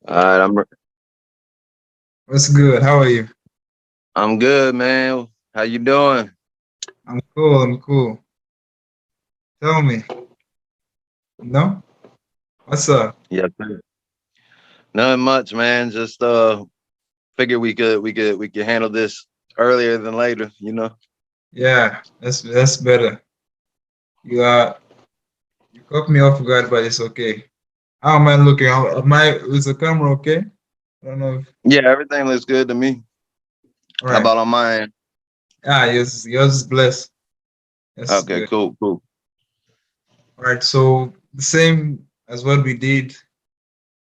All right, What's good? How are you? I'm good, man. How you doing? I'm cool. I'm cool. Tell me. No? What's up? Yes, sir. Nothing much, man. Just figured we could handle this earlier than later, you know. Yeah, that's better. You caught me off guard, but it's okay. How am I looking? Is the camera okay? I don't know if Yeah, everything looks good to me. all How right. about on my end? Yours is blessed. That's Okay, good. cool, cool. All right, so the same as what we did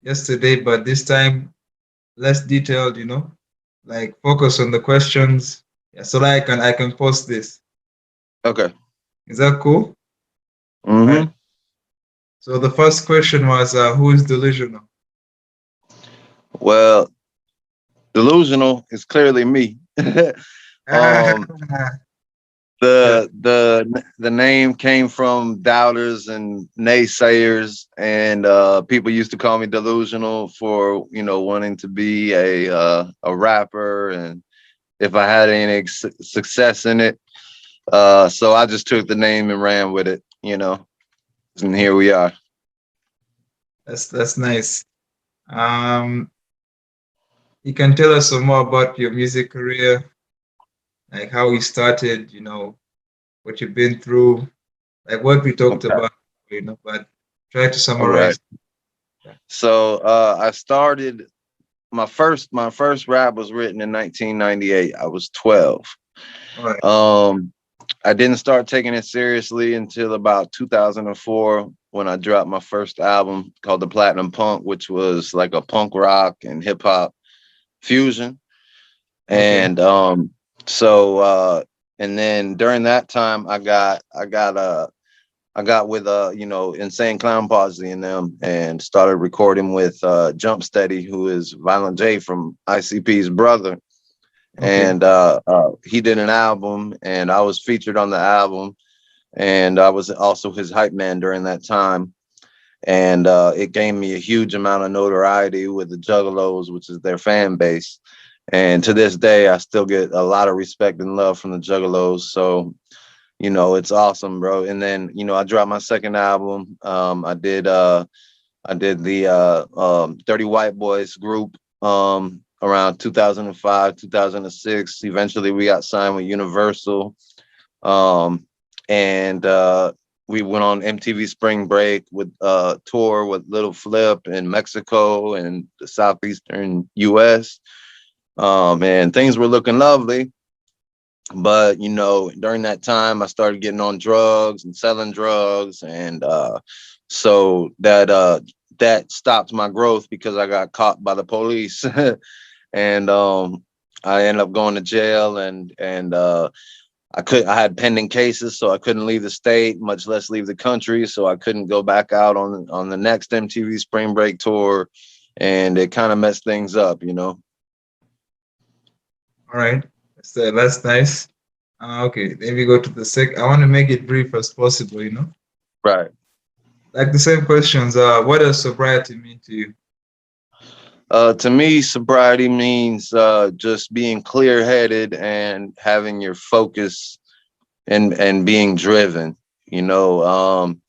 yesterday, but this time less detailed, like focus on the questions. Yeah, so that I can post this. Okay. Is that cool? All right. Mm-hmm. So the first question was, who is delusional? Well, delusional is clearly me. um, Yeah. the name came from doubters and naysayers, and people used to call me delusional for wanting to be a rapper, and if I had any success in it. So I just took the name and ran with it, and here we are. That's nice. Um, you can tell us some more about your music career, like how you started, what you've been through, like what we talked Okay. about, but try to All right. summarize. Yeah. So I started my first rap was written in 1998. I was 12. All right. Um, I didn't start taking it seriously until about 2004 when I dropped my first album called The Platinum Punk, which was like a punk rock and hip hop fusion. Okay. And so and then during that time I got with Insane Clown Posse and them and started recording with Jump Steady, who is Violent J from ICP's brother. Okay. And he did an album and I was featured on the album, and I was also his hype man during that time. And it gave me a huge amount of notoriety with the Juggalos, which is their fan base. And to this day, I still get a lot of respect and love from the Juggalos. So, it's awesome, bro. And then, I dropped my second album. I did the Dirty White Boys group around 2005, 2006. Eventually, we got signed with Universal. Um, and we went on MTV Spring Break with tour with Little Flip in Mexico and the southeastern US. And things were looking lovely. But during that time, I started getting on drugs and selling drugs, and so that stopped my growth because I got caught by the police, and I ended up going to jail, and I had pending cases, so I couldn't leave the state, much less leave the country. So I couldn't go back out on the next MTV Spring Break tour, and it kind of messed things up. All right. That's nice. Okay. Then we go to the sec. I want to make it brief as possible. Right. Like the same questions. What does sobriety mean to you? To me, sobriety means just being clear headed and having your focus and being driven. You know, um,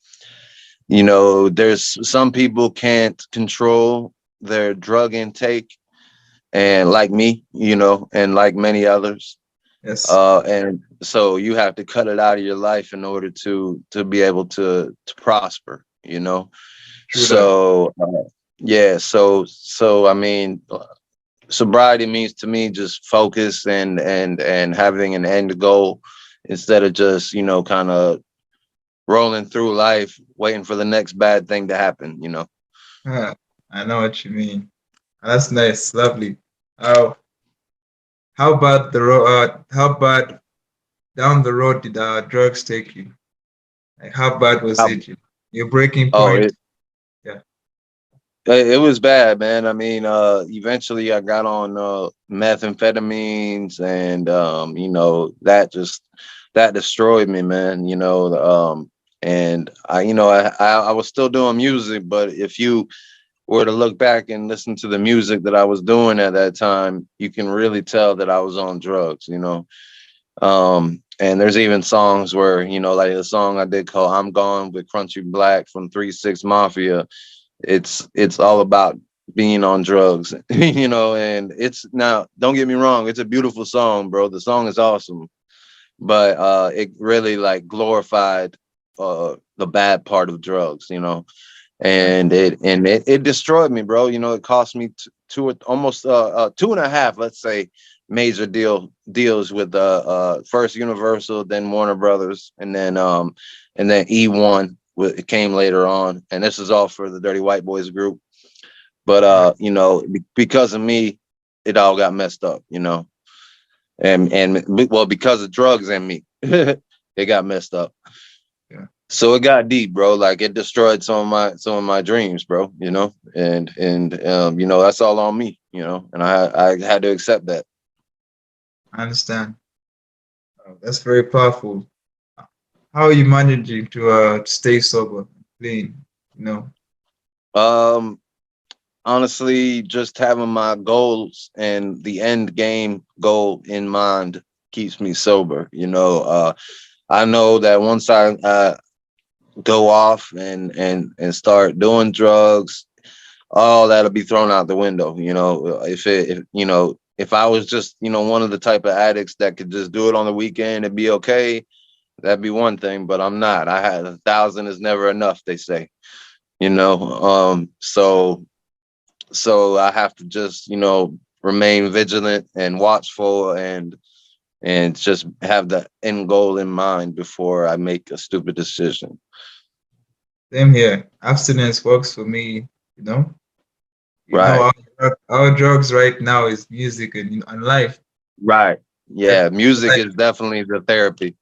there's some people can't control their drug intake, and like me, and like many others. Yes. And so you have to cut it out of your life in order to be able to prosper. True that. So yeah, so I mean, sobriety means to me just focus and having an end goal instead of just kind of rolling through life waiting for the next bad thing to happen. Ah, I know what you mean. That's nice. Lovely. Uh, how about the road? How bad down the road did drugs take you? Like, how bad was Um, it? Your breaking oh, point? it Yeah. it was bad, man. I mean, eventually I got on methamphetamines, and that destroyed me, man. And I was still doing music, but were to look back and listen to the music that I was doing at that time, you can really tell that I was on drugs, you know. And there's even songs where, you know, like a song I did called I'm Gone with Crunchy Black from 3 6 Mafia. It's all about being on drugs, you know, and it's now, don't get me wrong, it's a beautiful song, bro. The song is awesome, but it really like glorified the bad part of drugs, you know. Yeah. And it destroyed me, bro. You know, it cost me two almost two and a half, let's say, major deals with first Universal, then Warner Brothers, and then E1 it came later on, and this is all for the Dirty White Boys group. But Right. you know, because of me, it all got messed up, you know. And well, because of drugs and me, it got messed up. Yeah. So it got deep, bro. Like it destroyed some of my dreams, bro. You know, and you know, that's all on me. You know, and I had to accept that. I understand. That's very powerful. How are you managing to stay sober, clean? You know. Um, Honestly, just having my goals and the end game goal in mind keeps me sober. You know, I know that once I go off and start doing drugs, all that'll be thrown out the window. You know, if you know, if I was just, you know, one of the type of addicts that could just do it on the weekend and be okay, that'd be one thing. But I'm not. I had 1,000 is never enough, they say. You know, so I have to just, you know, remain vigilant and watchful and just have the end goal in mind before I make a stupid decision. Same here. Abstinence works for me. You know. You know, Right. our drugs right now is music and life. Right. Like, Yeah. Music like is definitely the therapy.